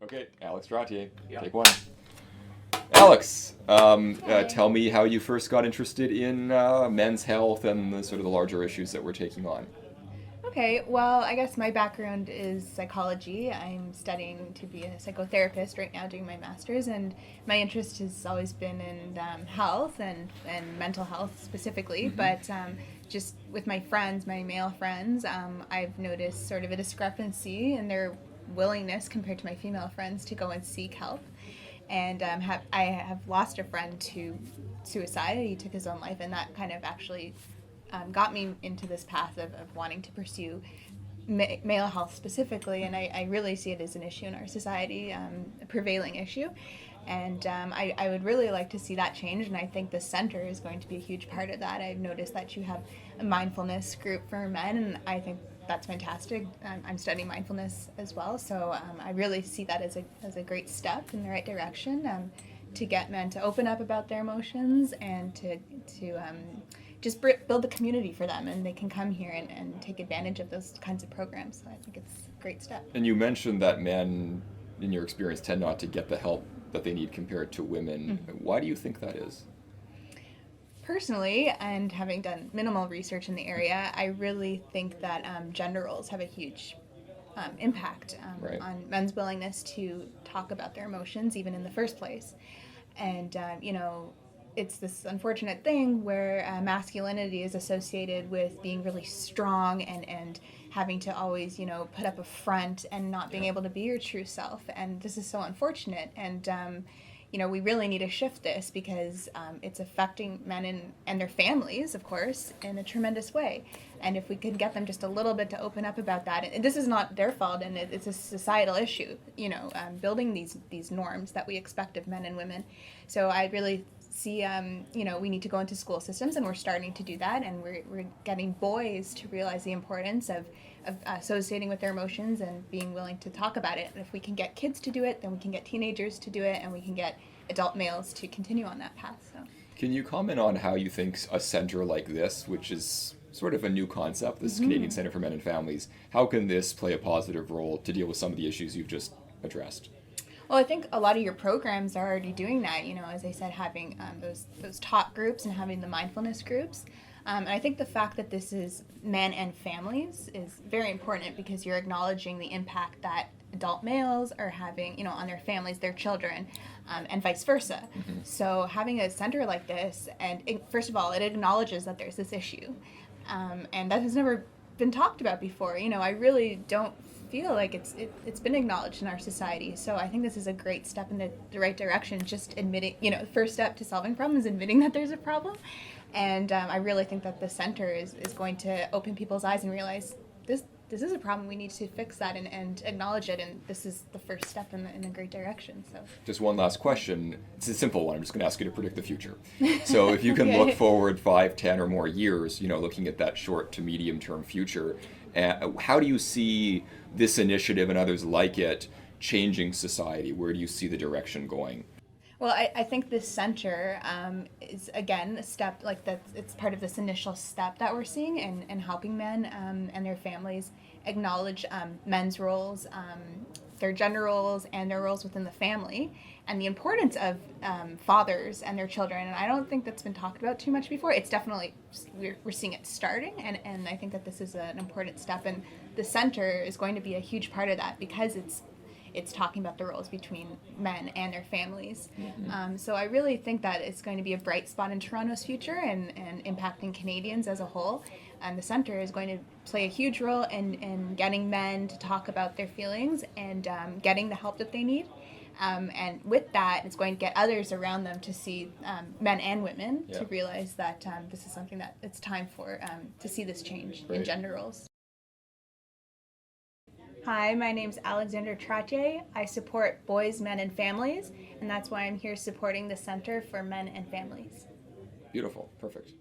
Okay, Alex Trottier, Yeah. take one. Alex, tell me how you first got interested in men's health and the sort of the larger issues that we're taking on. Okay, well, I guess my background is psychology. I'm studying to be a psychotherapist right now, doing my master's, and my interest has always been in health and mental health specifically. But just with my friends, my male friends, I've noticed sort of a discrepancy in their willingness compared to my female friends to go and seek help. And I have lost a friend to suicide. He took his own life, and that kind of actually got me into this path of wanting to pursue male health specifically, and I really see it as an issue in our society, a prevailing issue. And I would really like to see that change, and I think the center is going to be a huge part of that. I've noticed that you have a mindfulness group for men, and I think that's fantastic. I'm studying mindfulness as well, so I really see that as a great step in the right direction, to get men to open up about their emotions and to just build a community for them, and they can come here and take advantage of those kinds of programs. So I think it's a great step. And you mentioned that men, in your experience, tend not to get the help that they need compared to women. Why do you think that is? Personally, and having done minimal research in the area, I really think that gender roles have a huge impact Right. on men's willingness to talk about their emotions, even in the first place. And, it's this unfortunate thing where masculinity is associated with being really strong and having to always, put up a front and not being Yeah. able to be your true self. And this is so unfortunate. And, we really need to shift this because it's affecting men and their families, of course, in a tremendous way. And if we could get them just a little bit to open up about that, and this is not their fault, and it's a societal issue, building these norms that we expect of men and women. So I really see, we need to go into school systems, and we're starting to do that, and we're getting boys to realize the importance of associating with their emotions and being willing to talk about it. And if we can get kids to do it, then we can get teenagers to do it, and we can get adult males to continue on that path. So. Can you comment on how you think a center like this, which is sort of a new concept, this Canadian Center for Men and Families, how can this play a positive role to deal with some of the issues you've just addressed? Well, I think a lot of your programs are already doing that. As I said, having those talk groups and having the mindfulness groups. And I think the fact that this is men and families is very important because you're acknowledging the impact that adult males are having, on their families, their children, and vice versa. So having a center like this, and first of all, it acknowledges that there's this issue, and that has never been talked about before. I really don't feel like it's been acknowledged in our society. So I think this is a great step in the right direction. Just admitting, the first step to solving problems is admitting that there's a problem. And I really think that the center is going to open people's eyes and realize this is a problem. We need to fix that and acknowledge it. And this is the first step in a great direction. So Just one last question. It's a simple one. I'm just going to ask you to predict the future. So if you can Okay. look forward 5, 10, or more years, looking at that short to medium term future, how do you see this initiative and others like it changing society? Where do you see the direction going? Well, I think this center is, again, a step like that. It's part of this initial step that we're seeing in helping men and their families acknowledge men's roles, their gender roles, and their roles within the family, and the importance of fathers and their children. And I don't think that's been talked about too much before. It's definitely, we're seeing it starting, and I think that this is an important step. And the center is going to be a huge part of that because it's talking about the roles between men and their families. So I really think that it's going to be a bright spot in Toronto's future and impacting Canadians as a whole. And the center is going to play a huge role in getting men to talk about their feelings and getting the help that they need. And with that, it's going to get others around them to see men and women Yeah. to realize that this is something that it's time for to see this change in Great. gender roles. Hi, my name's Alexander Trottier. I support boys, men, and families, and that's why I'm here supporting the Center for Men and Families. Beautiful. Perfect.